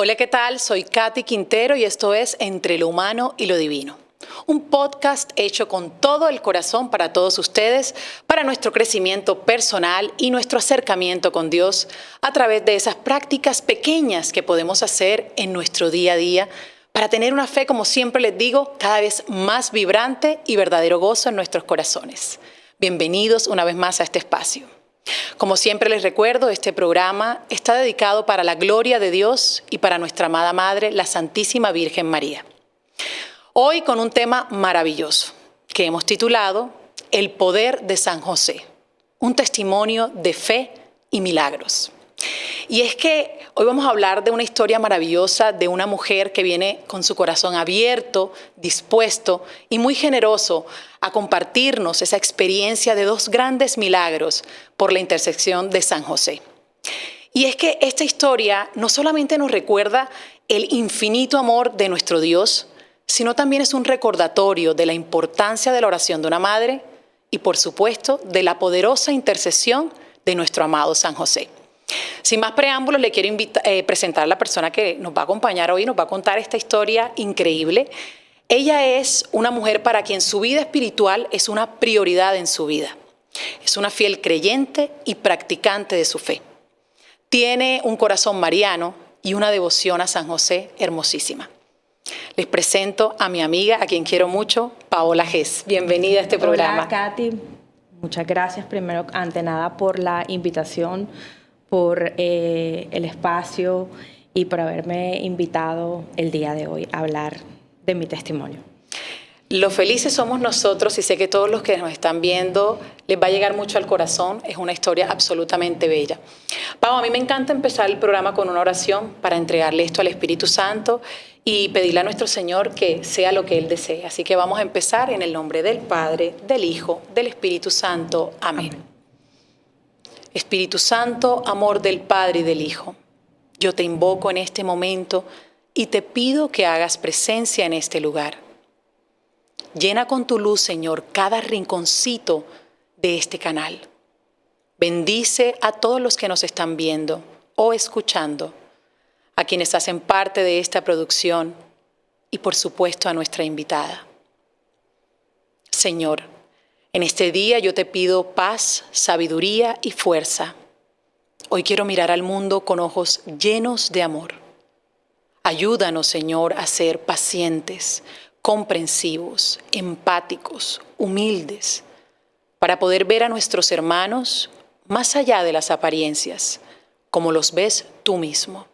Hola, ¿qué tal? Soy Katy Quintero y esto es Entre lo Humano y lo Divino. Un podcast hecho con todo el corazón para todos ustedes, para nuestro crecimiento personal y nuestro acercamiento con Dios a través de esas prácticas pequeñas que podemos hacer en nuestro día a día para tener una fe, como siempre les digo, cada vez más vibrante y verdadero gozo en nuestros corazones. Bienvenidos una vez más a este espacio. Como siempre les recuerdo, este programa está dedicado para la gloria de Dios y para nuestra amada Madre, la Santísima Virgen María. Hoy con un tema maravilloso que hemos titulado El poder de San José, un testimonio de fe y milagros. Y es que hoy vamos a hablar de una historia maravillosa de una mujer que viene con su corazón abierto, dispuesto y muy generoso a compartirnos esa experiencia de dos grandes milagros por la intercesión de San José. Y es que esta historia no solamente nos recuerda el infinito amor de nuestro Dios, sino también es un recordatorio de la importancia de la oración de una madre y, por supuesto, de la poderosa intercesión de nuestro amado San José. Sin más preámbulos, le quiero presentar a la persona que nos va a acompañar hoy, nos va a contar esta historia increíble. Ella es una mujer para quien su vida espiritual es una prioridad en su vida. Es una fiel creyente y practicante de su fe. Tiene un corazón mariano y una devoción a San José hermosísima. Les presento a mi amiga, a quien quiero mucho, Paola Gess. Bienvenida a este programa. Hola, Katy. Muchas gracias, primero, ante nada, por la invitación, por el espacio y por haberme invitado el día de hoy a hablar de mi testimonio. Los felices somos nosotros y sé que todos los que nos están viendo les va a llegar mucho al corazón. Es una historia absolutamente bella. Pau, a mí me encanta empezar el programa con una oración para entregarle esto al Espíritu Santo y pedirle a nuestro Señor que sea lo que Él desee. Así que vamos a empezar en el nombre del Padre, del Hijo, del Espíritu Santo. Amén. Amén. Espíritu Santo, amor del Padre y del Hijo, yo te invoco en este momento y te pido que hagas presencia en este lugar. Llena con tu luz, Señor, cada rinconcito de este canal. Bendice a todos los que nos están viendo o escuchando, a quienes hacen parte de esta producción y, por supuesto, a nuestra invitada. Señor, en este día yo te pido paz, sabiduría y fuerza. Hoy quiero mirar al mundo con ojos llenos de amor. Ayúdanos, Señor, a ser pacientes, comprensivos, empáticos, humildes, para poder ver a nuestros hermanos más allá de las apariencias, como los ves tú mismo,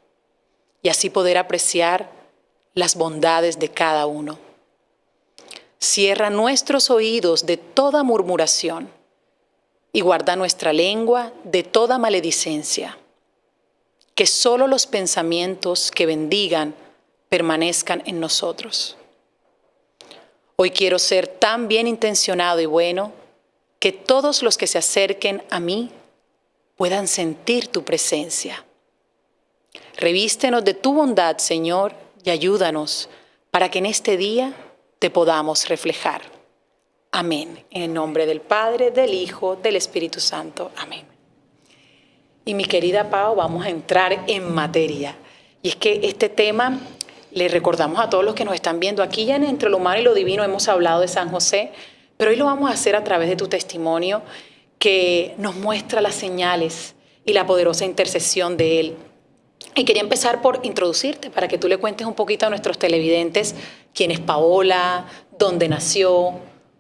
y así poder apreciar las bondades de cada uno. Cierra nuestros oídos de toda murmuración y guarda nuestra lengua de toda maledicencia. Que solo los pensamientos que bendigan permanezcan en nosotros. Hoy quiero ser tan bien intencionado y bueno que todos los que se acerquen a mí puedan sentir tu presencia. Revístenos de tu bondad, Señor, y ayúdanos para que en este día te podamos reflejar. Amén. En el nombre del Padre, del Hijo, del Espíritu Santo. Amén. Y mi querida Pau, vamos a entrar en materia. Y es que este tema, le recordamos a todos los que nos están viendo, aquí ya en Entre lo Humano y lo Divino hemos hablado de San José, pero hoy lo vamos a hacer a través de tu testimonio que nos muestra las señales y la poderosa intercesión de Él. Y quería empezar por introducirte para que tú le cuentes un poquito a nuestros televidentes quién es Paola, dónde nació,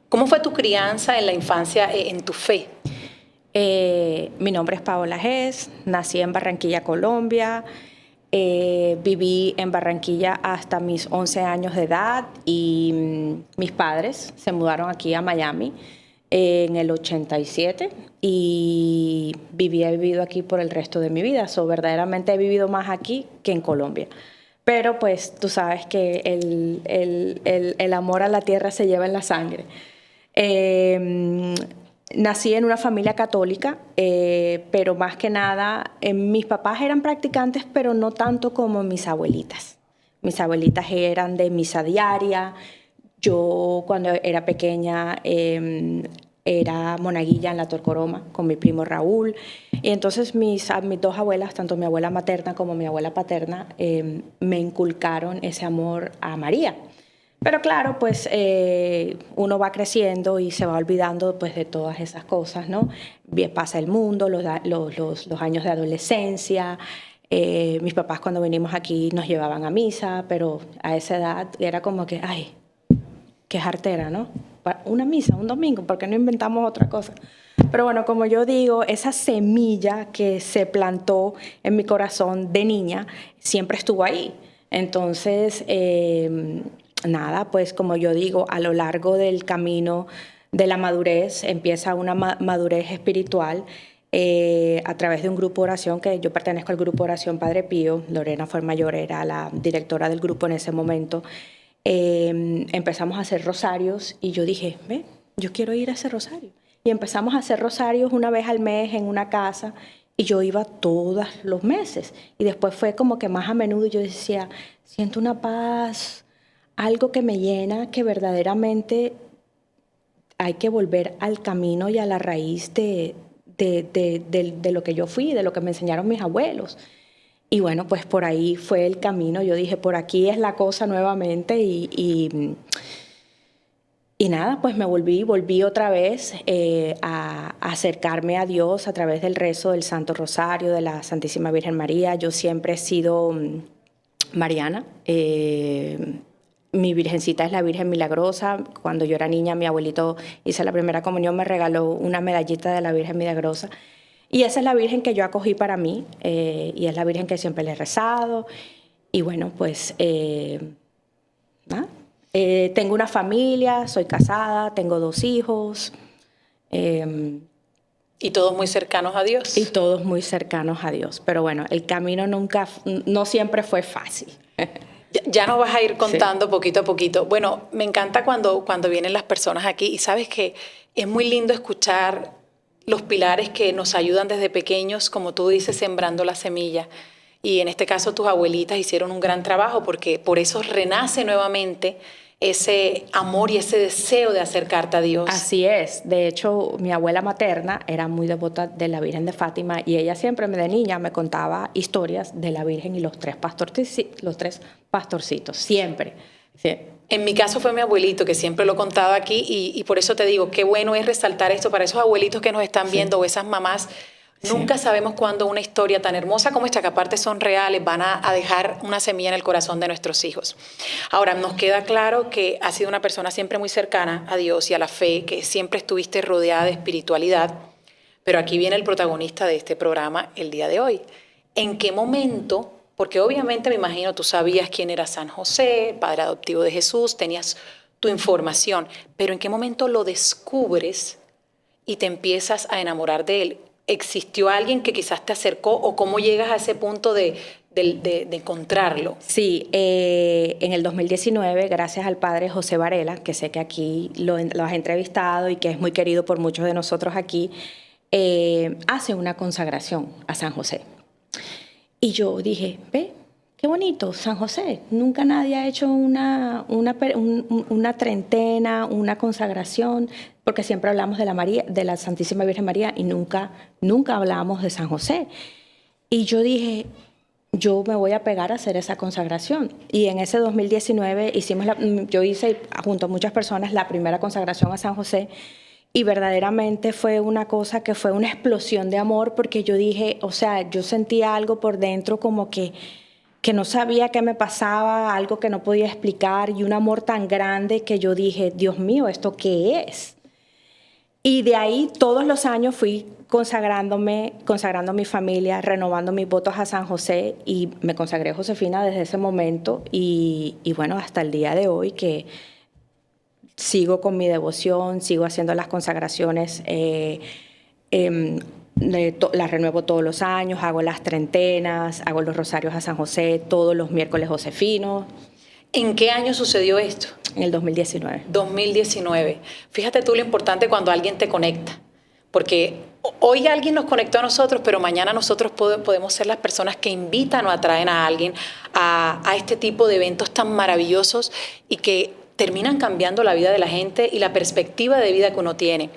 cómo fue tu crianza en la infancia en tu fe. Mi nombre es Paola Gess, nací en Barranquilla, Colombia. Viví en Barranquilla hasta mis 11 años de edad y mis padres se mudaron aquí a Miami en el 87 y he vivido aquí por el resto de mi vida. Verdaderamente he vivido más aquí que en Colombia. Pero pues tú sabes que el amor a la tierra se lleva en la sangre. Nací en una familia católica, pero más que nada, mis papás eran practicantes, pero no tanto como mis abuelitas. Mis abuelitas eran de misa diaria. Yo, cuando era pequeña, era monaguilla en la Torcoroma con mi primo Raúl. Y entonces mis dos abuelas, tanto mi abuela materna como mi abuela paterna, me inculcaron ese amor a María. Pero claro, pues uno va creciendo y se va olvidando pues de todas esas cosas, ¿no? Bien, pasa el mundo, los años de adolescencia. Mis papás cuando venimos aquí nos llevaban a misa, pero a esa edad era como que, ay, qué jartera, ¿no? Una misa, un domingo, ¿por qué no inventamos otra cosa? Pero bueno, como yo digo, esa semilla que se plantó en mi corazón de niña siempre estuvo ahí. Entonces, nada, pues como yo digo, a lo largo del camino de la madurez empieza una madurez espiritual a través de un grupo de oración, que yo pertenezco al grupo de oración Padre Pío. Lorena Fuenmayor era la directora del grupo en ese momento. Empezamos a hacer rosarios y yo dije, ve, yo quiero ir a ese rosario. Y empezamos a hacer rosarios una vez al mes en una casa y yo iba todos los meses. Y después fue como que más a menudo yo decía, siento una paz, algo que me llena, que verdaderamente hay que volver al camino y a la raíz de lo que yo fui, de lo que me enseñaron mis abuelos. Y bueno, pues por ahí fue el camino. Yo dije, por aquí es la cosa nuevamente y nada, pues me volví otra vez a acercarme a Dios a través del rezo del Santo Rosario, de la Santísima Virgen María. Yo siempre he sido mariana. Mi virgencita es la Virgen Milagrosa. Cuando yo era niña, mi abuelito hizo la primera comunión, me regaló una medallita de la Virgen Milagrosa. Y esa es la Virgen que yo acogí para mí y es la Virgen que siempre le he rezado. Y bueno, pues nada. Tengo una familia, soy casada, tengo 2 hijos. Y todos muy cercanos a Dios. Y todos muy cercanos a Dios. Pero bueno, el camino no siempre fue fácil. Ya nos vas a ir contando poquito a poquito. Bueno, me encanta cuando vienen las personas aquí y sabes que es muy lindo escuchar los pilares que nos ayudan desde pequeños, como tú dices, sembrando la semilla. Y en este caso tus abuelitas hicieron un gran trabajo porque por eso renace nuevamente ese amor y ese deseo de acercarte a Dios. Así es. De hecho, mi abuela materna era muy devota de la Virgen de Fátima y ella siempre de niña me contaba historias de la Virgen y los 3 pastorcitos, siempre. Sí. En mi caso fue mi abuelito, que siempre lo he contado aquí, y por eso te digo, qué bueno es resaltar esto para esos abuelitos que nos están viendo o esas mamás. Nunca sabemos cuándo una historia tan hermosa como esta, que aparte son reales, van a dejar una semilla en el corazón de nuestros hijos. Ahora, nos queda claro que has sido una persona siempre muy cercana a Dios y a la fe, que siempre estuviste rodeada de espiritualidad, pero aquí viene el protagonista de este programa el día de hoy. ¿En qué momento? Porque obviamente me imagino tú sabías quién era San José, padre adoptivo de Jesús, tenías tu información, pero ¿en qué momento lo descubres y te empiezas a enamorar de él? ¿Existió alguien que quizás te acercó o cómo llegas a ese punto de encontrarlo? Sí, en el 2019, gracias al padre José Varela, que sé que aquí lo has entrevistado y que es muy querido por muchos de nosotros aquí, hace una consagración a San José. Y yo dije, ve, qué bonito, San José. Nunca nadie ha hecho una treintena, una consagración, porque siempre hablamos de la Santísima Virgen María y nunca hablamos de San José. Y yo dije, yo me voy a pegar a hacer esa consagración. Y en ese 2019 yo hice junto a muchas personas la primera consagración a San José. Y verdaderamente fue una cosa que fue una explosión de amor porque yo dije, o sea, yo sentía algo por dentro como que no sabía qué me pasaba, algo que no podía explicar y un amor tan grande que yo dije, Dios mío, ¿esto qué es? Y de ahí todos los años fui consagrando a mi familia, renovando mis votos a San José y me consagré a Josefina desde ese momento y bueno, hasta el día de hoy que sigo con mi devoción, sigo haciendo las consagraciones, las renuevo todos los años, hago las treintenas, hago los rosarios a San José todos los miércoles josefinos. ¿En qué año sucedió esto? En el 2019. 2019. Fíjate tú lo importante cuando alguien te conecta, porque hoy alguien nos conectó a nosotros, pero mañana nosotros podemos ser las personas que invitan o atraen a alguien a este tipo de eventos tan maravillosos y que terminan cambiando la vida de la gente y la perspectiva de vida que uno tiene.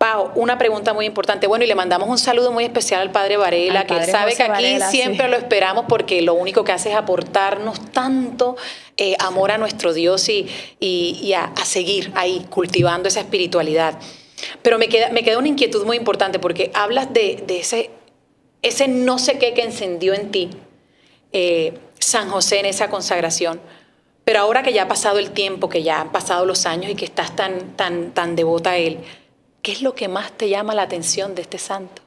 Pau, una pregunta muy importante. Bueno, y le mandamos un saludo muy especial al Padre Varela, que él sabe José que aquí Varela, siempre sí. lo esperamos porque lo único que hace es aportarnos tanto amor a nuestro Dios y a seguir ahí cultivando esa espiritualidad. Pero me queda una inquietud muy importante porque hablas de ese no sé qué que encendió en ti San José en esa consagración. Pero ahora que ya ha pasado el tiempo, que ya han pasado los años y que estás tan devota a él, ¿qué es lo que más te llama la atención de este santo?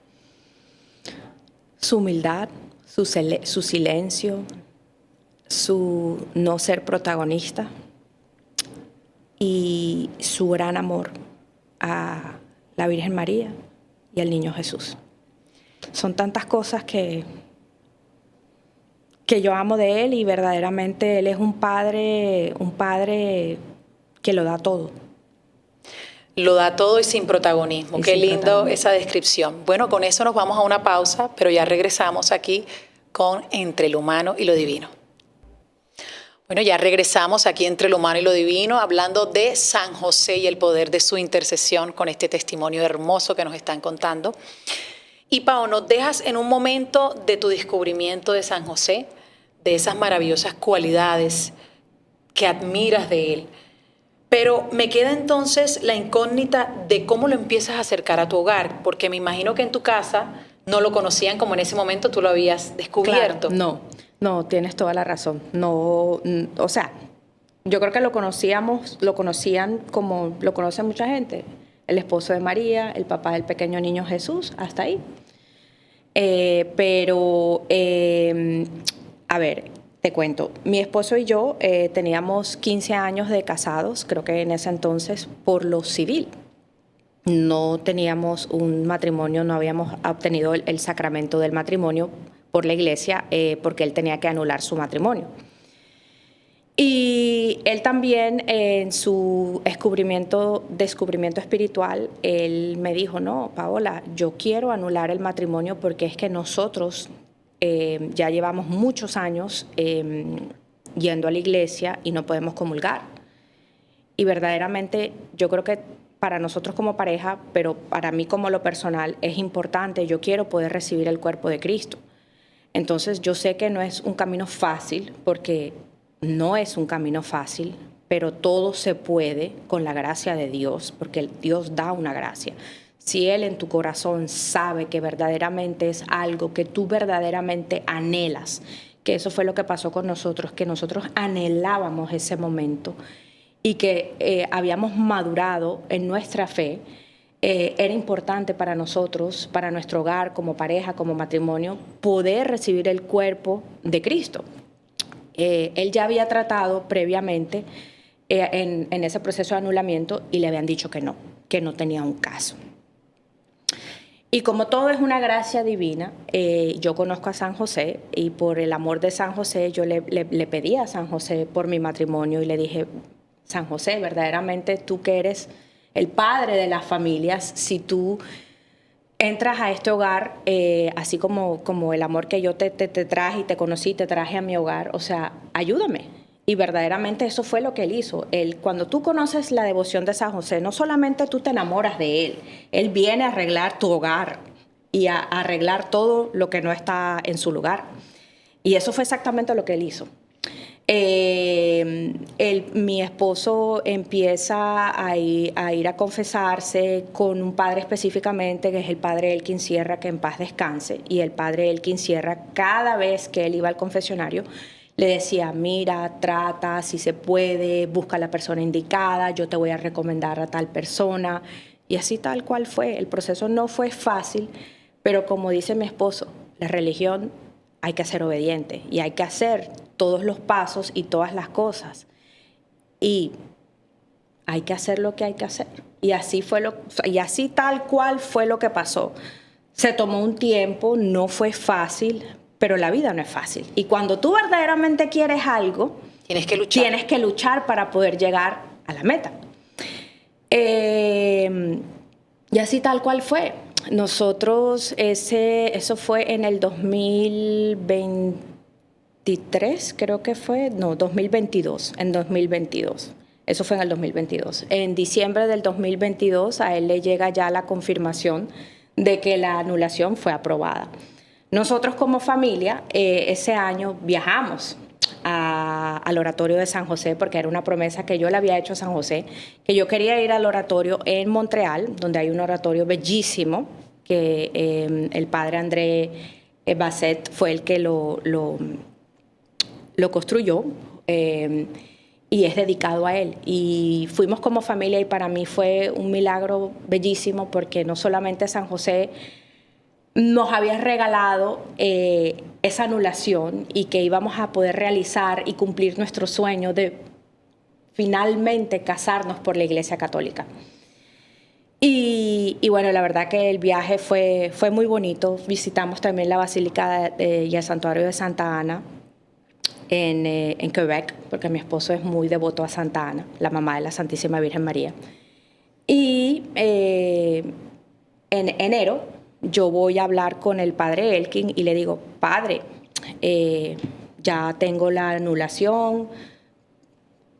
Su humildad, su silencio, su no ser protagonista y su gran amor a la Virgen María y al Niño Jesús. Son tantas cosas que yo amo de él y verdaderamente él es un padre que lo da todo. Lo da todo y sin protagonismo. Y Qué sin lindo protagonismo. esa descripción. Bueno, con eso nos vamos a una pausa, pero ya regresamos aquí con Entre lo Humano y lo Divino. Bueno, ya regresamos aquí entre lo humano y lo divino, hablando de San José y el poder de su intercesión con este testimonio hermoso que nos están contando. Y Pao, nos dejas en un momento de tu descubrimiento de San José, de esas maravillosas cualidades que admiras de él. Pero me queda entonces la incógnita de cómo lo empiezas a acercar a tu hogar, porque me imagino que en tu casa no lo conocían como en ese momento tú lo habías descubierto. Claro, no, tienes toda la razón. No, o sea, yo creo que lo conocían como lo conoce mucha gente. El esposo de María, el papá del pequeño niño Jesús, hasta ahí. A ver, te cuento. Mi esposo y yo teníamos 15 años de casados, creo que en ese entonces, por lo civil. No teníamos un matrimonio, no habíamos obtenido el sacramento del matrimonio por la iglesia porque él tenía que anular su matrimonio. Y él también en su descubrimiento espiritual, él me dijo, no, Paola, yo quiero anular el matrimonio porque es que nosotros ya llevamos muchos años yendo a la iglesia y no podemos comulgar. Y verdaderamente yo creo que para nosotros como pareja, pero para mí como lo personal, es importante, yo quiero poder recibir el cuerpo de Cristo. Entonces yo sé que no es un camino fácil, porque no es un camino fácil, pero todo se puede con la gracia de Dios, porque Dios da una gracia. Si Él en tu corazón sabe que verdaderamente es algo que tú verdaderamente anhelas, que eso fue lo que pasó con nosotros, que nosotros anhelábamos ese momento y que habíamos madurado en nuestra fe, era importante para nosotros, para nuestro hogar, como pareja, como matrimonio, poder recibir el cuerpo de Cristo. Él ya había tratado previamente en ese proceso de anulamiento y le habían dicho que no tenía un caso. Y como todo es una gracia divina, yo conozco a San José y por el amor de San José yo le pedí a San José por mi matrimonio y le dije, San José, verdaderamente tú que eres el padre de las familias, si tú entras a este hogar, así como el amor que yo te traje y te conocí, te traje a mi hogar, o sea, ayúdame. Y verdaderamente eso fue lo que él hizo. Cuando tú conoces la devoción de San José, no solamente tú te enamoras de él viene a arreglar tu hogar y a arreglar todo lo que no está en su lugar. Y eso fue exactamente lo que él hizo. Mi esposo empieza a ir a confesarse con un padre específicamente, que es el padre Elkin Sierra, que en paz descanse. Y el padre Elkin Sierra, cada vez que él iba al confesionario, le decía, mira, trata, si se puede, busca a la persona indicada, yo te voy a recomendar a tal persona. Y así tal cual fue. El proceso no fue fácil, pero como dice mi esposo, la religión hay que ser obediente y hay que hacer todos los pasos y todas las cosas. Y hay que hacer lo que hay que hacer. Y así tal cual fue lo que pasó. Se tomó un tiempo, no fue fácil, pero la vida no es fácil. Y cuando tú verdaderamente quieres algo, tienes que luchar para poder llegar a la meta. Y así tal cual fue. Nosotros, eso fue en el 2023, creo que fue, no, 2022, en 2022. Eso fue en el 2022. En diciembre del 2022 a él le llega ya la confirmación de que la anulación fue aprobada. Nosotros como familia ese año viajamos al oratorio de San José, porque era una promesa que yo le había hecho a San José, que yo quería ir al oratorio en Montreal, donde hay un oratorio bellísimo, que el padre André Basset fue el que lo construyó, y es dedicado a él. Y fuimos como familia y para mí fue un milagro bellísimo, porque no solamente San José nos había regalado esa anulación y que íbamos a poder realizar y cumplir nuestro sueño de finalmente casarnos por la Iglesia Católica. Y bueno, la verdad que el viaje fue muy bonito. Visitamos también la Basílica y el Santuario de Santa Ana en Quebec, porque mi esposo es muy devoto a Santa Ana, la mamá de la Santísima Virgen María. Y en enero yo voy a hablar con el padre Elkin y le digo: padre, ya tengo la anulación,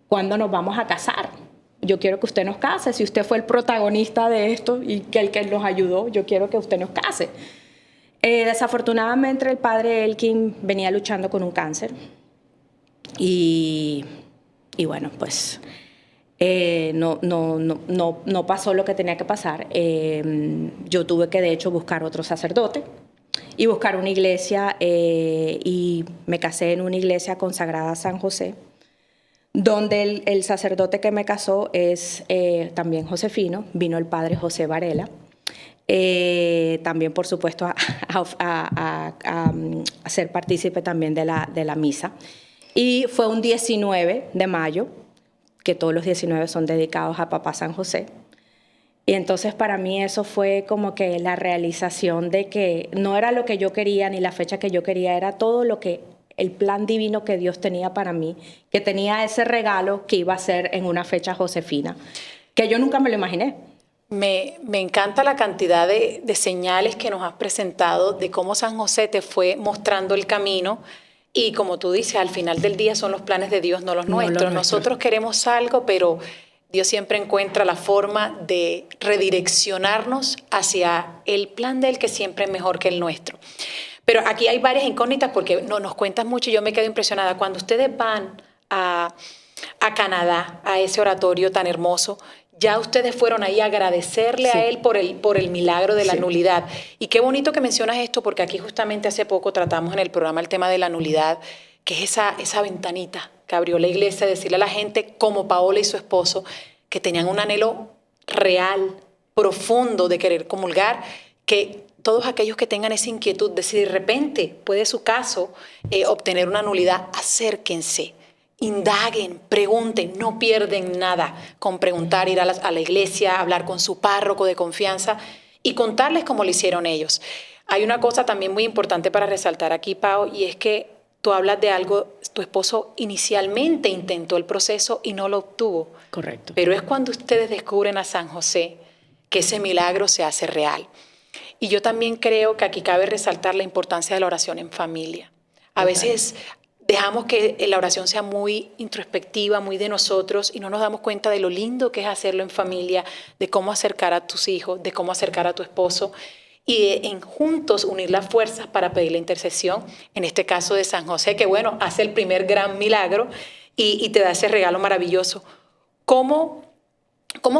¿cuándo nos vamos a casar? Yo quiero que usted nos case. Si usted fue el protagonista de esto y que el que nos ayudó, yo quiero que usted nos case. Desafortunadamente el padre Elkin venía luchando con un cáncer y bueno, pues no pasó lo que tenía que pasar. Yo tuve que de hecho buscar otro sacerdote y buscar una iglesia, y me casé en una iglesia consagrada a San José, donde el sacerdote que me casó es también josefino. Vino el padre José Varela, también por supuesto a ser partícipe también de la misa. Y fue un 19 de mayo, que todos los 19 son dedicados a Papá San José. Y entonces para mí eso fue como que la realización de que no era lo que yo quería ni la fecha que yo quería, era todo lo que el plan divino que Dios tenía para mí, que tenía ese regalo que iba a ser en una fecha josefina, que yo nunca me lo imaginé. Me encanta la cantidad de señales que nos has presentado de cómo San José te fue mostrando el camino. Y como tú dices, al final del día son los planes de Dios, no los nuestros. Nosotros queremos algo, pero Dios siempre encuentra la forma de redireccionarnos hacia el plan de Él, que siempre es mejor que el nuestro. Pero aquí hay varias incógnitas porque nos cuentas mucho y yo me quedo impresionada. Cuando ustedes van a Canadá, a ese oratorio tan hermoso, ya ustedes fueron ahí a agradecerle a Él por el milagro de la nulidad. Y qué bonito que mencionas esto, porque aquí justamente hace poco tratamos en el programa el tema de la nulidad, que es esa ventanita que abrió la iglesia, decirle a la gente, como Paola y su esposo, que tenían un anhelo real, profundo de querer comulgar, que todos aquellos que tengan esa inquietud de si de repente puede su caso obtener una nulidad, acérquense. Indaguen, pregunten, no pierden nada con preguntar, ir a la iglesia, hablar con su párroco de confianza y contarles cómo lo hicieron ellos. Hay una cosa también muy importante para resaltar aquí, Pao, y es que tú hablas de algo, tu esposo inicialmente intentó el proceso y no lo obtuvo. Correcto. Pero es cuando ustedes descubren a San José que ese milagro se hace real. Y yo también creo que aquí cabe resaltar la importancia de la oración en familia. A veces dejamos que la oración sea muy introspectiva, muy de nosotros, y no nos damos cuenta de lo lindo que es hacerlo en familia, de cómo acercar a tus hijos, de cómo acercar a tu esposo, y en juntos unir las fuerzas para pedir la intercesión, en este caso de San José, que bueno, hace el primer gran milagro y te da ese regalo maravilloso. ¿Cómo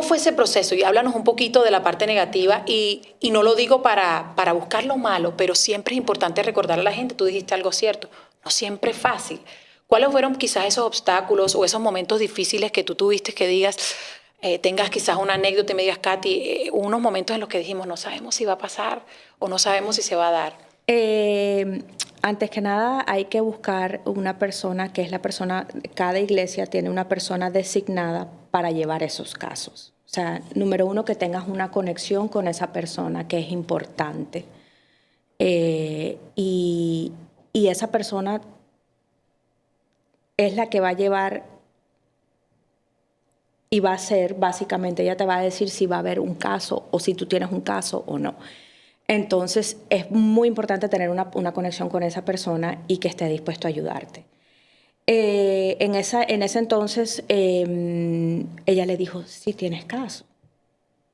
fue ese proceso? Y háblanos un poquito de la parte negativa, y no lo digo para buscar lo malo, pero siempre es importante recordar a la gente, tú dijiste algo cierto, no siempre es fácil. ¿Cuáles fueron quizás esos obstáculos o esos momentos difíciles que tú tuviste que digas, tengas quizás una anécdota y me digas, Katy, unos momentos en los que dijimos, no sabemos si va a pasar o no sabemos si se va a dar? Antes que nada hay que buscar una persona que es la persona, cada iglesia tiene una persona designada para llevar esos casos. O sea, número uno, que tengas una conexión con esa persona, que es importante. Y esa persona es la que va a llevar y va a ser, básicamente, ella te va a decir si va a haber un caso o si tú tienes un caso o no. Entonces, es muy importante tener una conexión con esa persona y que esté dispuesto a ayudarte. En ese entonces ella le dijo, sí, tienes caso.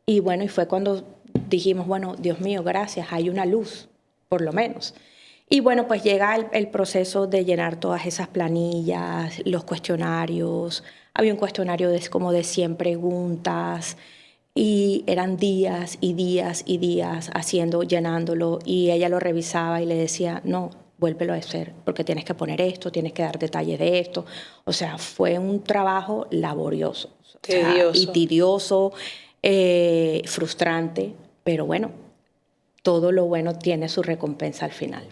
Y bueno, y fue cuando dijimos, bueno, Dios mío, gracias, hay una luz, por lo menos. Y bueno, pues llega el proceso de llenar todas esas planillas, los cuestionarios. Había un cuestionario como de 100 preguntas y eran días y días y días llenándolo, y ella lo revisaba y le decía, no, vuélvelo a hacer, porque tienes que poner esto, tienes que dar detalles de esto. O sea, fue un trabajo laborioso, y tedioso, frustrante, pero bueno, todo lo bueno tiene su recompensa al final.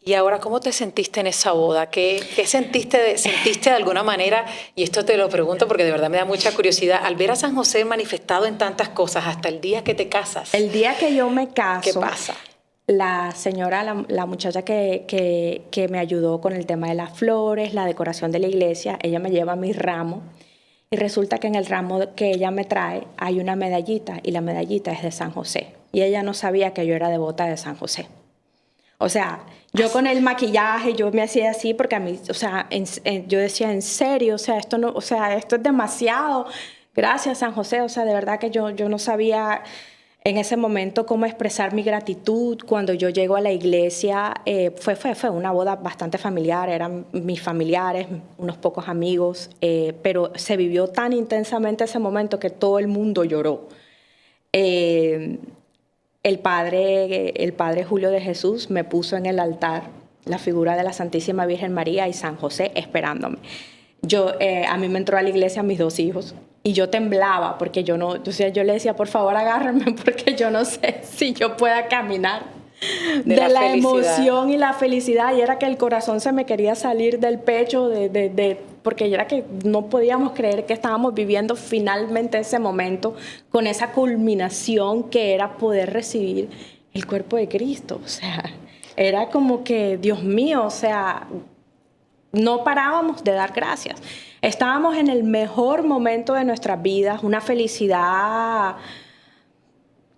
Y ahora, ¿cómo te sentiste en esa boda? ¿Qué sentiste? ¿Sentiste de alguna manera? Y esto te lo pregunto porque de verdad me da mucha curiosidad. Al ver a San José manifestado en tantas cosas, hasta el día que te casas. El día que yo me caso. ¿Qué pasa? La señora, la muchacha que me ayudó con el tema de las flores, la decoración de la iglesia, ella me lleva mi ramo. Y resulta que en el ramo que ella me trae hay una medallita, y la medallita es de San José. Y ella no sabía que yo era devota de San José. O sea, yo con el maquillaje, yo me hacía así porque a mí, o sea, yo decía, en serio, o sea, esto no, o sea, esto es demasiado. Gracias, San José. O sea, de verdad que yo no sabía en ese momento cómo expresar mi gratitud. Cuando yo llego a la iglesia, fue una boda bastante familiar, eran mis familiares, unos pocos amigos, pero se vivió tan intensamente ese momento que todo el mundo lloró. El padre Julio de Jesús me puso en el altar la figura de la Santísima Virgen María y San José esperándome. A mí me entró a la iglesia mis 2 hijos y yo temblaba porque yo le decía, por favor agárrenme porque yo no sé si yo pueda caminar de la emoción y la felicidad, y era que el corazón se me quería salir del pecho porque era que no podíamos creer que estábamos viviendo finalmente ese momento con esa culminación que era poder recibir el cuerpo de Cristo. O sea, era como que, Dios mío, o sea, no parábamos de dar gracias. Estábamos en el mejor momento de nuestras vidas, una felicidad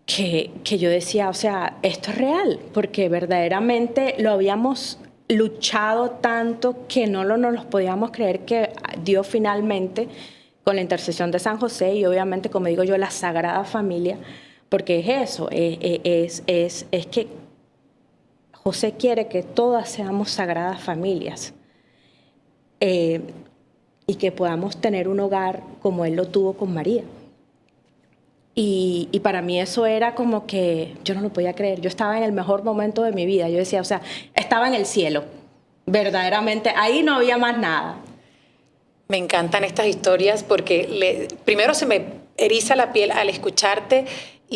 que yo decía, o sea, esto es real, porque verdaderamente lo habíamos luchado tanto que no nos podíamos creer que Dios finalmente, con la intercesión de San José y obviamente, como digo yo, la Sagrada Familia, porque es eso, es que José quiere que todas seamos sagradas familias, y que podamos tener un hogar como Él lo tuvo con María. Y para mí eso era como que yo no lo podía creer. Yo estaba en el mejor momento de mi vida. Yo decía, o sea, estaba en el cielo. Verdaderamente, ahí no había más nada. Me encantan estas historias porque primero se me eriza la piel al escucharte,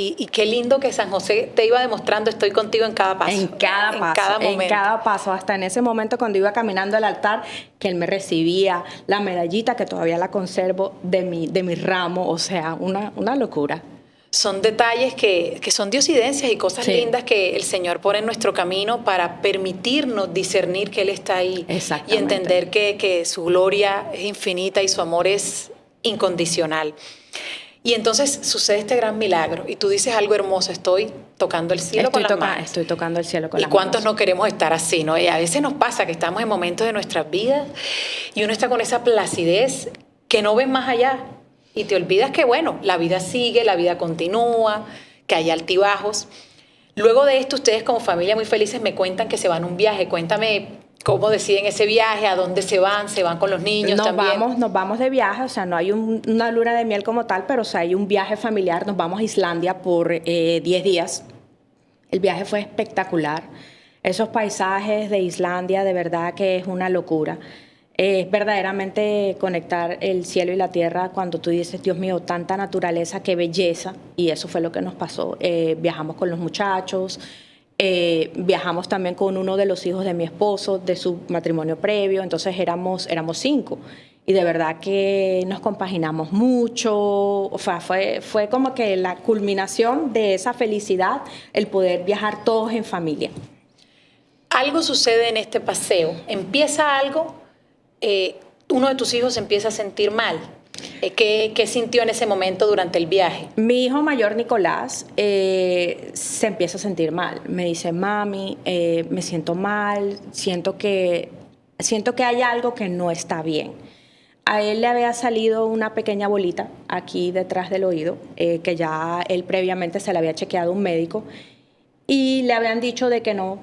y qué lindo que San José te iba demostrando, estoy contigo en cada paso. En cada momento. En cada paso, hasta en ese momento cuando iba caminando al altar, que Él me recibía, la medallita que todavía la conservo de mi ramo, o sea, una locura. Son detalles que son diosidencias y cosas lindas que el Señor pone en nuestro camino para permitirnos discernir que Él está ahí y entender que su gloria es infinita y su amor es incondicional. Y entonces sucede este gran milagro y tú dices algo hermoso, estoy tocando el cielo con las manos. Estoy tocando el cielo con las manos. ¿Y cuántos no queremos estar así, no? Y a veces nos pasa que estamos en momentos de nuestras vidas y uno está con esa placidez que no ves más allá. Y te olvidas que, bueno, la vida sigue, la vida continúa, que hay altibajos. Luego de esto, ustedes como familia muy felices me cuentan que se van a un viaje. Cuéntame cómo deciden ese viaje, a dónde se van con los niños también. Nos vamos de viaje, o sea, no hay una luna de miel como tal, pero o sea, hay un viaje familiar. Nos vamos a Islandia por 10 días. El viaje fue espectacular. Esos paisajes de Islandia, de verdad que es una locura. Es verdaderamente conectar el cielo y la tierra cuando tú dices, Dios mío, tanta naturaleza, qué belleza. Y eso fue lo que nos pasó. Viajamos con los muchachos, viajamos también con uno de los hijos de mi esposo, de su matrimonio previo, entonces éramos 5. Y de verdad que nos compaginamos mucho, o sea, fue como que la culminación de esa felicidad, el poder viajar todos en familia. Algo sucede en este paseo, empieza algo... uno de tus hijos se empieza a sentir mal. ¿Qué sintió en ese momento durante el viaje? Mi hijo mayor, Nicolás, se empieza a sentir mal. Me dice, mami, me siento mal, siento que siento que hay algo que no está bien. A él le había salido una pequeña bolita aquí detrás del oído, que ya él previamente se le había chequeado un médico, y le habían dicho de que no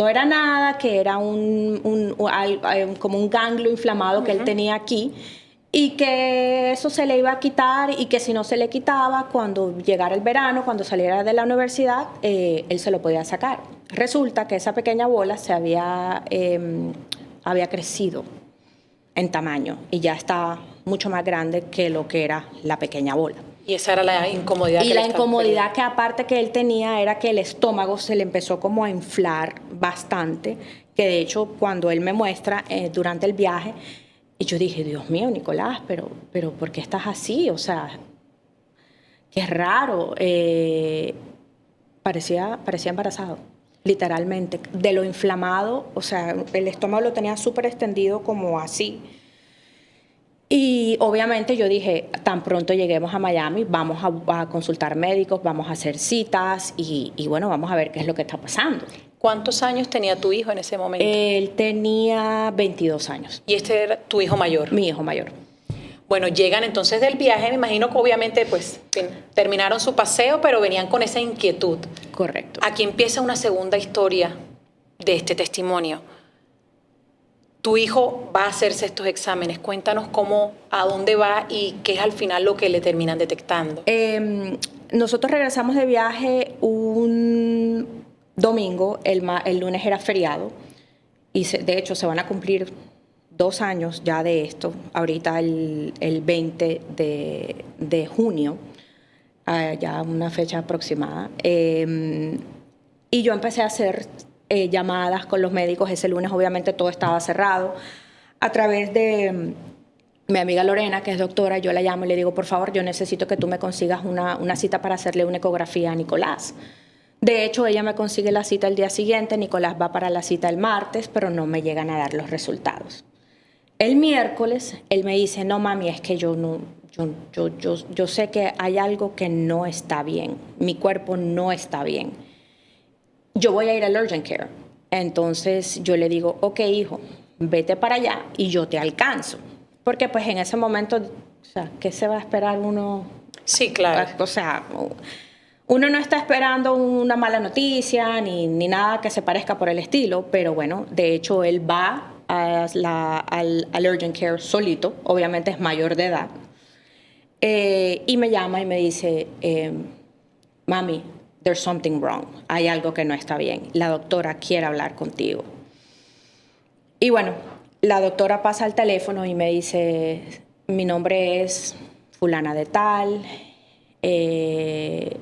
era nada, que era como un ganglio inflamado que él tenía aquí, y que eso se le iba a quitar, y que si no se le quitaba, cuando llegara el verano, cuando saliera de la universidad, él se lo podía sacar. Resulta que esa pequeña bola había crecido en tamaño y ya estaba mucho más grande que lo que era la pequeña bola. Y esa era la incomodidad. Y la incomodidad que aparte que él tenía era que el estómago se le empezó como a inflar bastante, que de hecho cuando él me muestra durante el viaje, y yo dije, Dios mío, Nicolás, pero ¿por qué estás así? O sea, qué raro. Parecía embarazado, literalmente, de lo inflamado, o sea, el estómago lo tenía súper extendido como así. Y obviamente yo dije, tan pronto lleguemos a Miami, vamos a consultar médicos, vamos a hacer citas y bueno, vamos a ver qué es lo que está pasando. ¿Cuántos años tenía tu hijo en ese momento? Él tenía 22 años. ¿Y este era tu hijo mayor? Mi hijo mayor. Bueno, llegan entonces del viaje, me imagino que obviamente pues terminaron su paseo, pero venían con esa inquietud. Correcto. Aquí empieza una segunda historia de este testimonio. Tu hijo va a hacerse estos exámenes. Cuéntanos a dónde va y qué es al final lo que le terminan detectando. Nosotros regresamos de viaje un domingo, el lunes era feriado, y de hecho se van a cumplir 2 años ya de esto, ahorita el 20 de junio, ya una fecha aproximada. Y yo empecé a hacer llamadas con los médicos. Ese lunes obviamente todo estaba cerrado. A través de mi amiga Lorena, que es doctora, yo la llamo y le digo, por favor, yo necesito que tú me consigas una cita para hacerle una ecografía a Nicolás. De hecho, ella me consigue la cita el día siguiente, Nicolás va para la cita el martes, pero no me llegan a dar los resultados. El miércoles, él me dice, no mami, es que yo sé que hay algo que no está bien, mi cuerpo no está bien. Yo voy a ir al urgent care. Entonces yo le digo, ok hijo, vete para allá y yo te alcanzo. Porque pues en ese momento, o sea, ¿qué se va a esperar uno? Sí, claro. O sea, uno no está esperando una mala noticia ni nada que se parezca por el estilo, pero bueno, de hecho él va al urgent care solito, obviamente es mayor de edad, y me llama y me dice, mami, there's something wrong, hay algo que no está bien, la doctora quiere hablar contigo. Y bueno, la doctora pasa al teléfono y me dice, mi nombre es fulana de tal, qué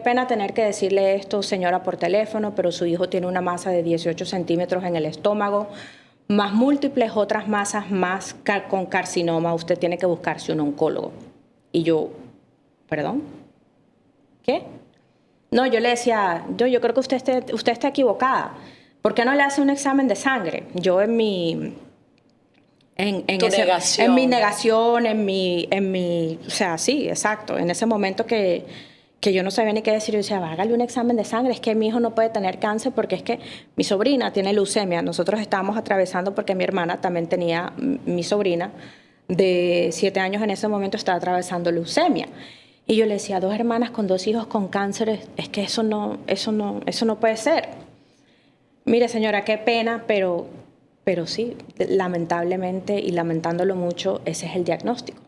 pena tener que decirle esto, señora, por teléfono, pero su hijo tiene una masa de 18 centímetros en el estómago, más múltiples otras masas más con carcinoma, usted tiene que buscarse un oncólogo. Y yo, ¿perdón? ¿Qué? No, yo le decía, yo creo que usted está equivocada. ¿Por qué no le hace un examen de sangre? Yo en mi negación, o sea, sí, exacto, en ese momento que yo no sabía ni qué decir, yo decía, hágale un examen de sangre, es que mi hijo no puede tener cáncer porque es que mi sobrina tiene leucemia. Nosotros estábamos atravesando porque mi hermana también tenía, mi sobrina de 7 años en ese momento estaba atravesando leucemia. Y yo le decía, 2 hermanas con 2 hijos con cáncer, es que eso no puede ser. Mire señora, qué pena, pero sí, lamentablemente y lamentándolo mucho, ese es el diagnóstico.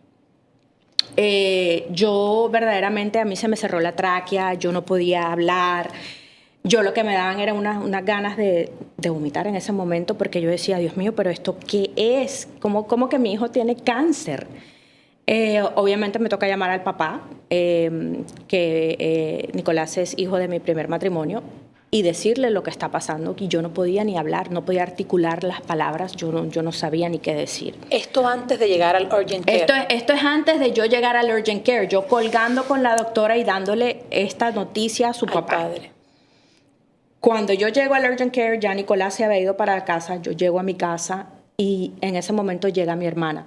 Yo verdaderamente, a mí se me cerró la tráquea, yo no podía hablar, yo lo que me daban era unas ganas de vomitar en ese momento porque yo decía, Dios mío, pero ¿esto qué es? ¿Cómo que mi hijo tiene cáncer? Obviamente me toca llamar al papá, que Nicolás es hijo de mi primer matrimonio, y decirle lo que está pasando, y yo no podía ni hablar, no podía articular las palabras, yo no sabía ni qué decir. Esto antes de llegar al urgent care. Esto es antes de yo llegar al urgent care, yo colgando con la doctora y dándole esta noticia a su papá. Padre. Cuando yo llego al urgent care, ya Nicolás se había ido para casa, yo llego a mi casa y en ese momento llega mi hermana.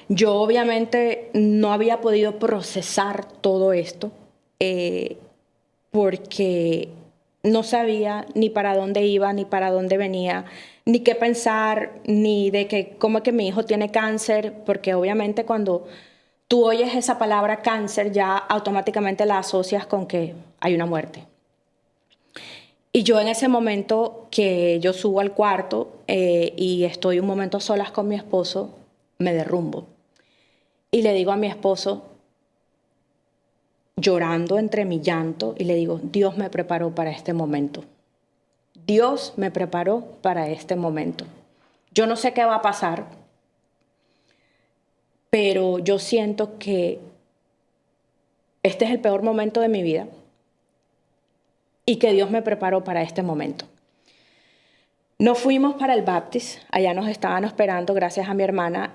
Yo obviamente no había podido procesar todo esto, porque no sabía ni para dónde iba, ni para dónde venía, ni qué pensar, ni de que cómo es que mi hijo tiene cáncer, porque obviamente cuando tú oyes esa palabra cáncer ya automáticamente la asocias con que hay una muerte. Y yo en ese momento que yo subo al cuarto y estoy un momento solas con mi esposo, me derrumbo. Y le digo a mi esposo, llorando entre mi llanto, y le digo, Dios me preparó para este momento. Dios me preparó para este momento. Yo no sé qué va a pasar, pero yo siento que este es el peor momento de mi vida y que Dios me preparó para este momento. Nos fuimos para el Baptist, allá nos estaban esperando, gracias a mi hermana,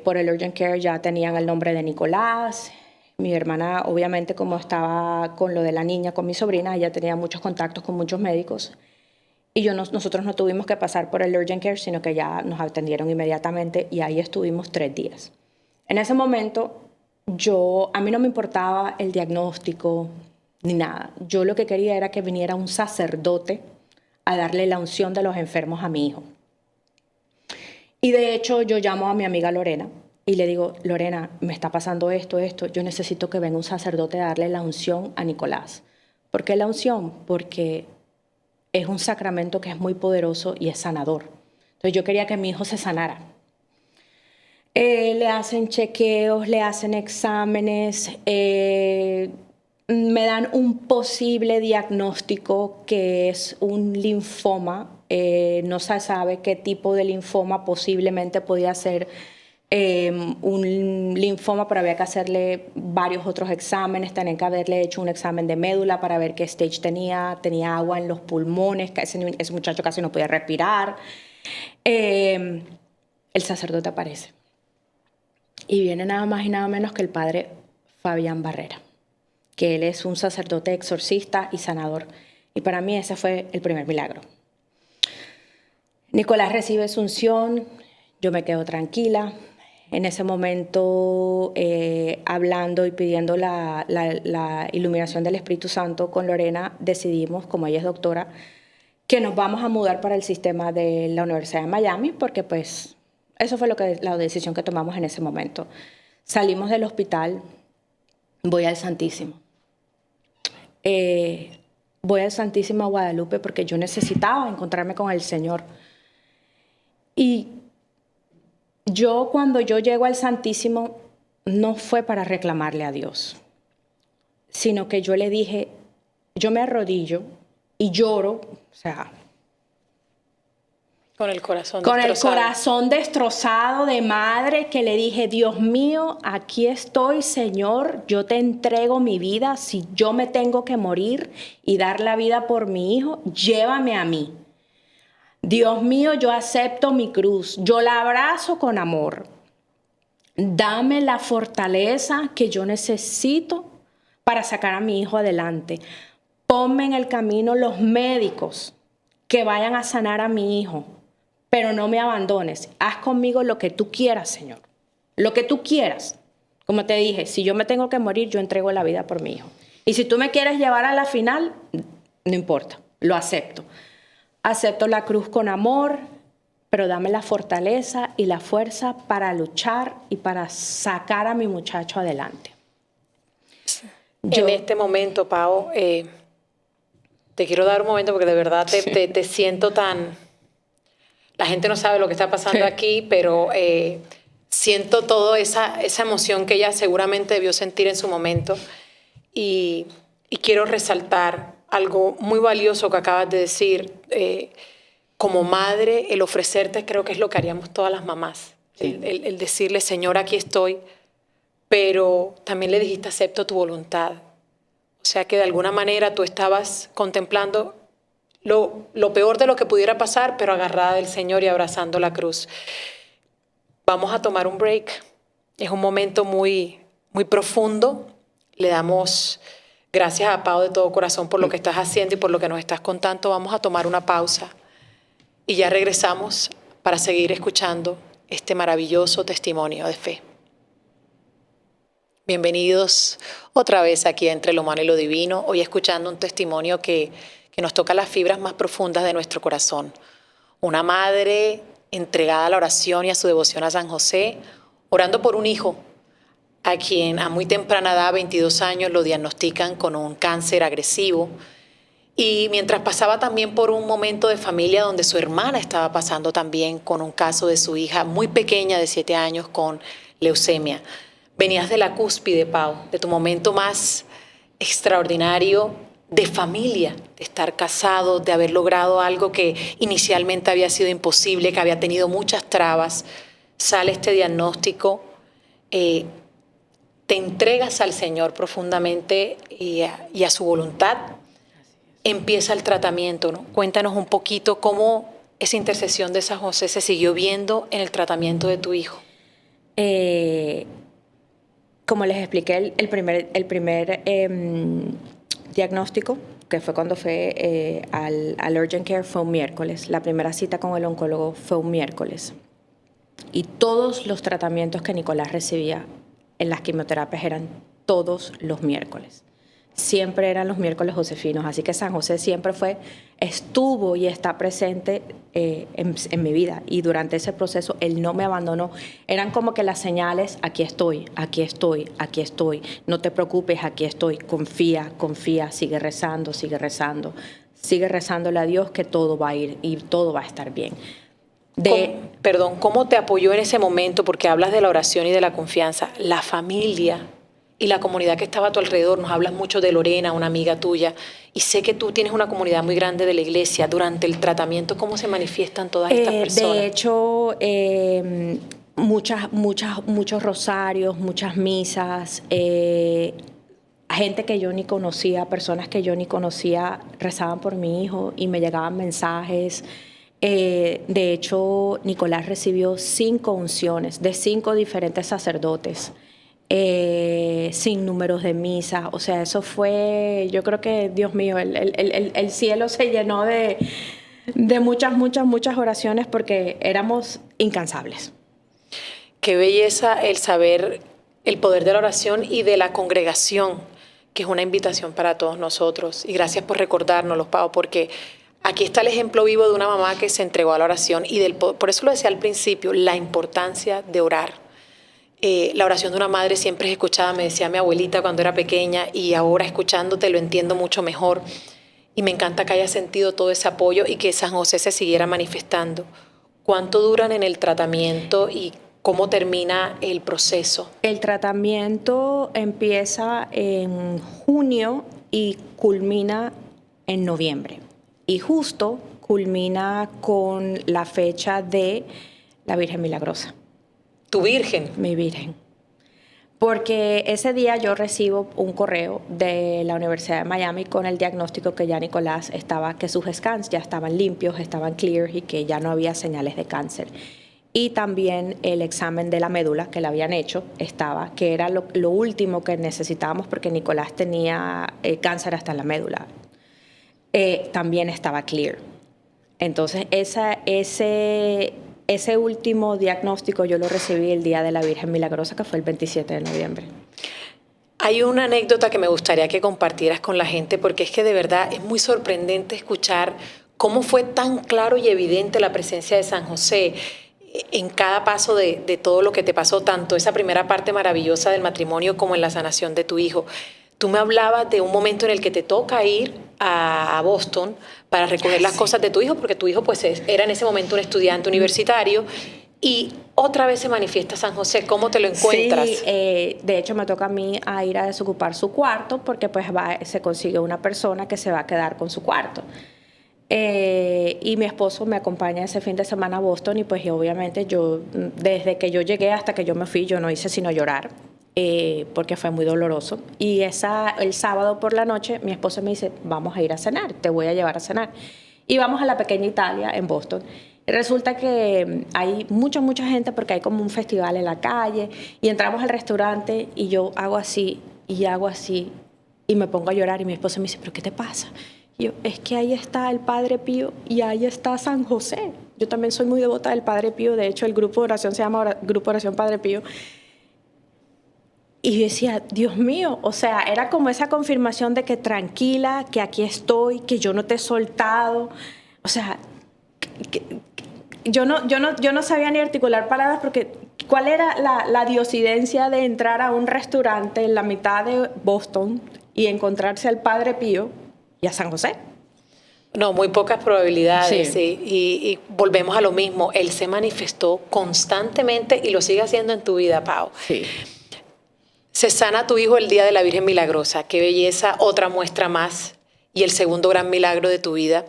por el Urgent Care ya tenían el nombre de Nicolás. Mi hermana, obviamente, como estaba con lo de la niña, con mi sobrina, ella tenía muchos contactos con muchos médicos. Y nosotros no tuvimos que pasar por el Urgent Care, sino que ya nos atendieron inmediatamente y ahí estuvimos 3 días. En ese momento, a mí no me importaba el diagnóstico ni nada. Yo lo que quería era que viniera un sacerdote a darle la unción de los enfermos a mi hijo. Y de hecho, yo llamo a mi amiga Lorena y le digo, Lorena, me está pasando esto, yo necesito que venga un sacerdote a darle la unción a Nicolás. ¿Por qué la unción? Porque es un sacramento que es muy poderoso y es sanador. Entonces yo quería que mi hijo se sanara. Le hacen chequeos, le hacen exámenes, me dan un posible diagnóstico que es un linfoma. No se sabe qué tipo de linfoma posiblemente podía ser un linfoma, pero había que hacerle varios otros exámenes. Tenían que haberle hecho un examen de médula para ver qué stage tenía agua en los pulmones, ese muchacho casi no podía respirar. El sacerdote aparece y viene nada más y nada menos que el padre Fabián Barrera, que él es un sacerdote exorcista y sanador. Y para mí ese fue el primer milagro. Nicolás recibe su unción, yo me quedo tranquila. En ese momento, hablando y pidiendo la iluminación del Espíritu Santo con Lorena, decidimos, como ella es doctora, que nos vamos a mudar para el sistema de la Universidad de Miami, porque pues eso fue la decisión que tomamos en ese momento. Salimos del hospital, voy al Santísimo. Voy al Santísimo a Guadalupe porque yo necesitaba encontrarme con el Señor. Y cuando yo llego al Santísimo, no fue para reclamarle a Dios, sino que yo le dije, yo me arrodillo y lloro, o sea, con el corazón destrozado de madre, que le dije, Dios mío, aquí estoy, Señor, yo te entrego mi vida. Si yo me tengo que morir y dar la vida por mi hijo, llévame a mí. Dios mío, yo acepto mi cruz, yo la abrazo con amor. Dame la fortaleza que yo necesito para sacar a mi hijo adelante. Ponme en el camino los médicos que vayan a sanar a mi hijo, pero no me abandones. Haz conmigo lo que tú quieras, Señor. Lo que tú quieras. Como te dije, si yo me tengo que morir, yo entrego la vida por mi hijo. Y si tú me quieres llevar a la final, no importa, lo acepto. Acepto la cruz con amor, pero dame la fortaleza y la fuerza para luchar y para sacar a mi muchacho adelante. En este momento, Pau, te quiero dar un momento porque de verdad te siento tan... La gente no sabe lo que está pasando aquí, pero siento toda esa emoción que ella seguramente debió sentir en su momento. Y quiero resaltar algo muy valioso que acabas de decir. Como madre, el ofrecerte creo que es lo que haríamos todas las mamás. Sí. El decirle, Señor, aquí estoy, pero también le dijiste, acepto tu voluntad. O sea que de alguna manera tú estabas contemplando lo peor de lo que pudiera pasar, pero agarrada del Señor y abrazando la cruz. Vamos a tomar un break. Es un momento muy, muy profundo. Le damos gracias a Pau de todo corazón por lo que estás haciendo y por lo que nos estás contando. Vamos a tomar una pausa y ya regresamos para seguir escuchando este maravilloso testimonio de fe. Bienvenidos otra vez aquí a Entre lo Humano y lo Divino. Hoy escuchando un testimonio que que nos toca las fibras más profundas de nuestro corazón. Una madre entregada a la oración y a su devoción a San José, orando por un hijo a quien a muy temprana edad, 22 años, lo diagnostican con un cáncer agresivo. Y mientras pasaba también por un momento de familia donde su hermana estaba pasando también con un caso de su hija muy pequeña de 7 años con leucemia. Venías de la cúspide, Pau, de tu momento más extraordinario de familia, de estar casado, de haber logrado algo que inicialmente había sido imposible, que había tenido muchas trabas. Sale este diagnóstico, te entregas al Señor profundamente y a su voluntad. Empieza el tratamiento, ¿no? Cuéntanos un poquito cómo esa intercesión de San José se siguió viendo en el tratamiento de tu hijo. Como les expliqué, el primer diagnóstico, que fue cuando fue al Urgent Care, fue un miércoles. La primera cita con el oncólogo fue un miércoles. Y todos los tratamientos que Nicolás recibía en las quimioterapias eran todos los miércoles. Siempre eran los miércoles josefinos, así que San José siempre estuvo y está presente en mi vida. Y durante ese proceso Él no me abandonó. Eran como que las señales: aquí estoy, aquí estoy, aquí estoy. No te preocupes, aquí estoy. Confía, confía, sigue rezando, sigue rezando. Sigue rezándole a Dios que todo va a ir y todo va a estar bien. ¿Cómo te apoyó en ese momento? Porque hablas de la oración y de la confianza. La familia y la comunidad que estaba a tu alrededor, nos hablas mucho de Lorena, una amiga tuya, y sé que tú tienes una comunidad muy grande de la iglesia. Durante el tratamiento, ¿cómo se manifiestan todas estas personas? De hecho, muchos rosarios, muchas misas, gente que yo ni conocía, personas que yo ni conocía, rezaban por mi hijo y me llegaban mensajes. De hecho, Nicolás recibió 5 unciones de 5 diferentes sacerdotes. Sin números de misa, o sea, eso fue, yo creo que, Dios mío, el cielo se llenó de muchas oraciones porque éramos incansables. Qué belleza el saber el poder de la oración y de la congregación, que es una invitación para todos nosotros. Y gracias por recordárnoslo, Pau, porque aquí está el ejemplo vivo de una mamá que se entregó a la oración y por eso lo decía al principio, la importancia de orar. La oración de una madre siempre es escuchada, me decía mi abuelita cuando era pequeña, y ahora escuchándote lo entiendo mucho mejor. Y me encanta que haya sentido todo ese apoyo y que San José se siguiera manifestando. ¿Cuánto duran en el tratamiento y cómo termina el proceso? El tratamiento empieza en junio y culmina en noviembre. Y justo culmina con la fecha de la Virgen Milagrosa. ¿Tu Virgen? Mi Virgen. Porque ese día yo recibo un correo de la Universidad de Miami con el diagnóstico que ya Nicolás que sus scans ya estaban limpios, estaban clear y que ya no había señales de cáncer. Y también el examen de la médula que le habían hecho que era lo último que necesitábamos porque Nicolás tenía cáncer hasta en la médula. También estaba clear. Entonces ese último diagnóstico yo lo recibí el día de la Virgen Milagrosa, que fue el 27 de noviembre. Hay una anécdota que me gustaría que compartieras con la gente, porque es que de verdad es muy sorprendente escuchar cómo fue tan claro y evidente la presencia de San José en cada paso de todo lo que te pasó, tanto esa primera parte maravillosa del matrimonio como en la sanación de tu hijo. Tú me hablabas de un momento en el que te toca ir a Boston para recoger las cosas de tu hijo, porque tu hijo pues era en ese momento un estudiante universitario, y otra vez se manifiesta San José. ¿Cómo te lo encuentras? Sí, de hecho me toca a mí ir a desocupar su cuarto porque pues se consigue una persona que se va a quedar con su cuarto. Y mi esposo me acompaña ese fin de semana a Boston y pues obviamente yo, desde que yo llegué hasta que yo me fui, yo no hice sino llorar. Porque fue muy doloroso. Y el sábado por la noche mi esposo me dice: vamos a ir a cenar, te voy a llevar a cenar. Y vamos a la Pequeña Italia en Boston. Y resulta que hay mucha gente porque hay como un festival en la calle y entramos al restaurante y yo hago así y me pongo a llorar y mi esposo me dice: ¿pero qué te pasa? Y yo: es que ahí está el Padre Pío y ahí está San José. Yo también soy muy devota del Padre Pío, de hecho el grupo de oración se llama Grupo de Oración Padre Pío. Y yo decía, Dios mío, o sea, era como esa confirmación de que tranquila, que aquí estoy, que yo no te he soltado. O sea, yo no sabía ni articular palabras porque ¿cuál era la diosidencia de entrar a un restaurante en la mitad de Boston y encontrarse al Padre Pío y a San José? No, muy pocas probabilidades. Sí. Y volvemos a lo mismo. Él se manifestó constantemente y lo sigue haciendo en tu vida, Pau. Sí. Se sana tu hijo el día de la Virgen Milagrosa. Qué belleza, otra muestra más. Y el segundo gran milagro de tu vida.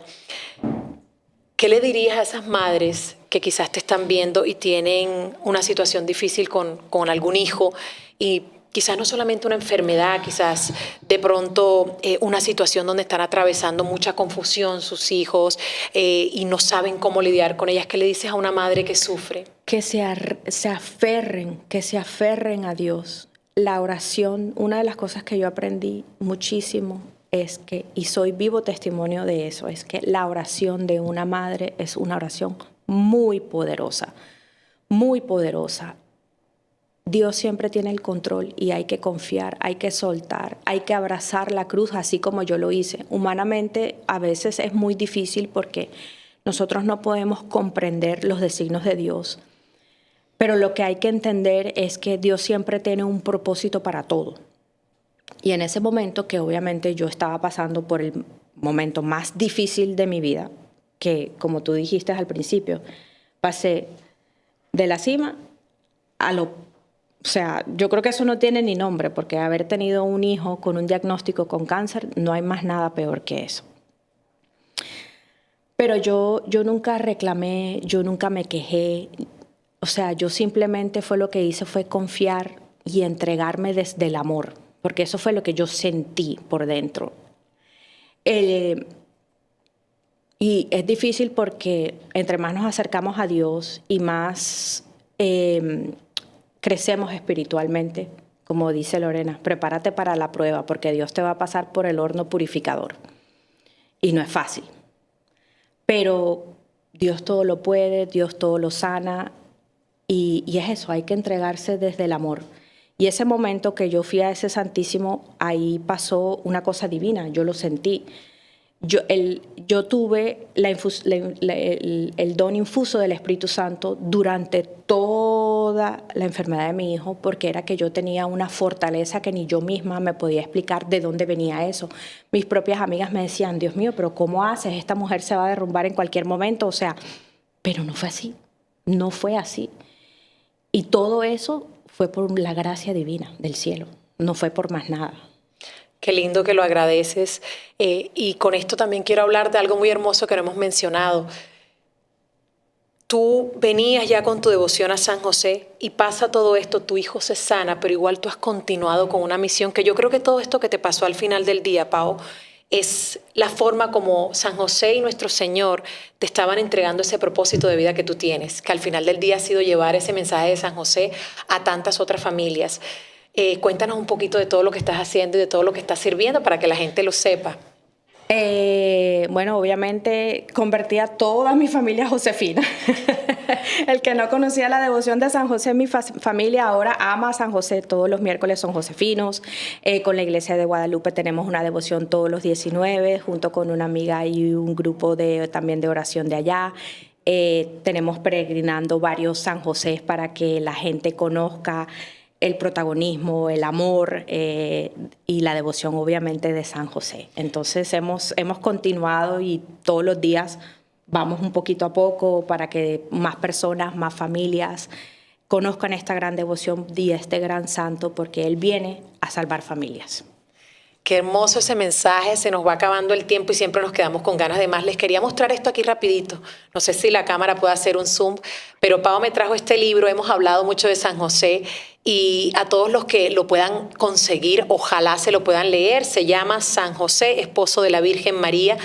¿Qué le dirías a esas madres que quizás te están viendo y tienen una situación difícil con algún hijo y quizás no solamente una enfermedad, quizás de pronto una situación donde están atravesando mucha confusión sus hijos y no saben cómo lidiar con ellas? ¿Qué le dices a una madre que sufre? Que se aferren a Dios. La oración, una de las cosas que yo aprendí muchísimo es que, y soy vivo testimonio de eso, es que la oración de una madre es una oración muy poderosa, muy poderosa. Dios siempre tiene el control y hay que confiar, hay que soltar, hay que abrazar la cruz así como yo lo hice. Humanamente a veces es muy difícil porque nosotros no podemos comprender los designios de Dios. Pero lo que hay que entender es que Dios siempre tiene un propósito para todo. Y en ese momento que obviamente yo estaba pasando por el momento más difícil de mi vida, que como tú dijiste al principio, pasé de la cima a lo... O sea, yo creo que eso no tiene ni nombre, porque haber tenido un hijo con un diagnóstico con cáncer, no hay más nada peor que eso. Pero yo nunca reclamé, yo nunca me quejé. O sea, yo simplemente lo que hice fue confiar y entregarme desde el amor, porque eso fue lo que yo sentí por dentro. Y es difícil porque entre más nos acercamos a Dios y más crecemos espiritualmente, como dice Lorena, prepárate para la prueba porque Dios te va a pasar por el horno purificador. Y no es fácil. Pero Dios todo lo puede, Dios todo lo sana. Y es eso, hay que entregarse desde el amor. Y ese momento que yo fui a ese Santísimo, ahí pasó una cosa divina, yo lo sentí. Yo tuve el don infuso del Espíritu Santo durante toda la enfermedad de mi hijo, porque era que yo tenía una fortaleza que ni yo misma me podía explicar de dónde venía eso. Mis propias amigas me decían, Dios mío, pero ¿cómo haces? Esta mujer se va a derrumbar en cualquier momento. O sea, pero no fue así, no fue así. Y todo eso fue por la gracia divina del cielo, no fue por más nada. Qué lindo que lo agradeces. Y con esto también quiero hablar de algo muy hermoso que no hemos mencionado. Tú venías ya con tu devoción a San José y pasa todo esto, tu hijo se sana, pero igual tú has continuado con una misión que yo creo que todo esto que te pasó al final del día, Pau, es la forma como San José y nuestro Señor te estaban entregando ese propósito de vida que tú tienes, que al final del día ha sido llevar ese mensaje de San José a tantas otras familias. Cuéntanos un poquito de todo lo que estás haciendo y de todo lo que estás sirviendo para que la gente lo sepa. Bueno, obviamente convertí a toda mi familia josefina. El que no conocía la devoción de San José, mi familia ahora ama a San José. Todos los miércoles son josefinos. Con la iglesia de Guadalupe tenemos una devoción todos los 19, junto con una amiga y un grupo también de oración de allá. Tenemos peregrinando varios San José para que la gente conozca el protagonismo, el amor y la devoción obviamente de San José. Entonces hemos continuado y todos los días vamos un poquito a poco para que más personas, más familias conozcan esta gran devoción y este gran santo, porque él viene a salvar familias. Qué hermoso ese mensaje, se nos va acabando el tiempo y siempre nos quedamos con ganas de más. Les quería mostrar esto aquí rapidito. No sé si la cámara puede hacer un zoom, pero Pau me trajo este libro, hemos hablado mucho de San José y a todos los que lo puedan conseguir, ojalá se lo puedan leer. Se llama San José, esposo de la Virgen María.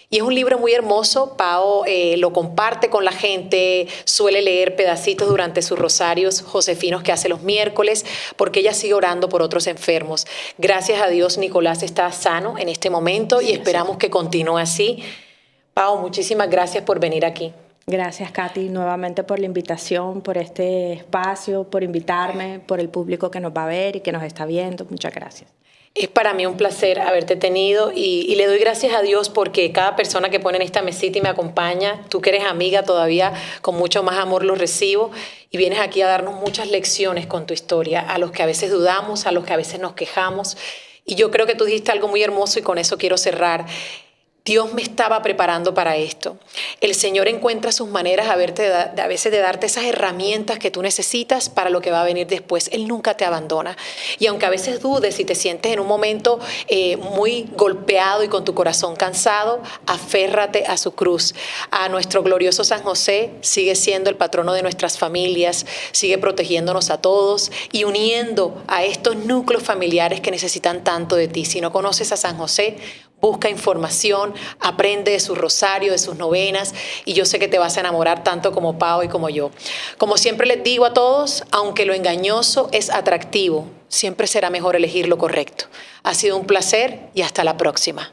Y es un libro muy hermoso. Pau lo comparte con la gente, suele leer pedacitos durante sus rosarios josefinos que hace los miércoles, porque ella sigue orando por otros enfermos. Gracias a Dios, Nicolás está sano en este momento y esperamos que continúe así. Pau, muchísimas gracias por venir aquí. Gracias, Katy, nuevamente por la invitación, por este espacio, por invitarme, por el público que nos va a ver y que nos está viendo. Muchas gracias. Es para mí un placer haberte tenido y le doy gracias a Dios porque cada persona que pone en esta mesita y me acompaña, tú que eres amiga todavía, con mucho más amor lo recibo y vienes aquí a darnos muchas lecciones con tu historia, a los que a veces dudamos, a los que a veces nos quejamos. Y yo creo que tú dijiste algo muy hermoso y con eso quiero cerrar. Dios me estaba preparando para esto. El Señor encuentra sus maneras a veces de darte esas herramientas que tú necesitas para lo que va a venir después. Él nunca te abandona. Y aunque a veces dudes y te sientes en un momento muy golpeado y con tu corazón cansado, aférrate a su cruz. A nuestro glorioso San José sigue siendo el patrono de nuestras familias, sigue protegiéndonos a todos y uniendo a estos núcleos familiares que necesitan tanto de ti. Si no conoces a San José, busca información, aprende de su rosario, de sus novenas y yo sé que te vas a enamorar tanto como Pau y como yo. Como siempre les digo a todos, aunque lo engañoso es atractivo, siempre será mejor elegir lo correcto. Ha sido un placer y hasta la próxima.